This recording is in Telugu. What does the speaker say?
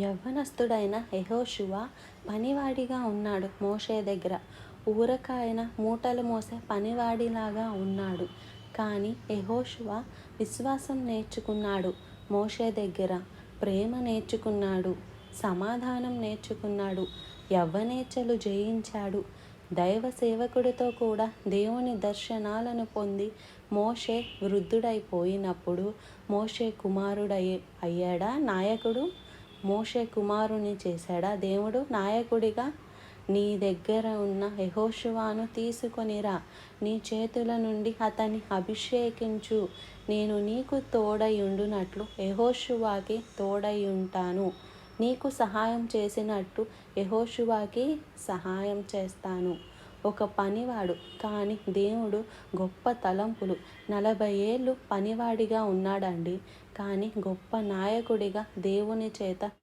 యవ్వనస్తుడైన యెహోషువ పనివాడిగా ఉన్నాడు మోషే దగ్గర. ఊరకాయన మూటలు మోసే పనివాడిలాగా ఉన్నాడు. కానీ యెహోషువ విశ్వాసం నేర్చుకున్నాడు మోషే దగ్గర. ప్రేమ నేర్చుకున్నాడు. సమాధానం నేర్చుకున్నాడు. యవ్వనేచ్ఛలు జయించాడు. దైవ సేవకుడితో కూడా దేవుని దర్శనాలను పొంది మోషే వృద్ధుడైపోయినప్పుడు మోషే అయ్యాడా నాయకుడు? మోషే కుమారుని చేశాడా దేవుడు నాయకుడిగా? నీ దగ్గర ఉన్న యెహోషువను తీసుకొనిరా, నీ చేతుల నుండి అతన్ని అభిషేకించు. నేను నీకు తోడయుండునట్లు యెహోషువకి తోడయుంటాను. నీకు సహాయం చేసినట్టు యెహోషువకి సహాయం చేస్తాను. ఒక పనివాడు, కానీ దేవుడు గొప్ప తలంపులు. 40 ఏళ్ళు పనివాడిగా ఉన్నాడండి, కానీ గొప్ప నాయకుడిగా దేవుని చేత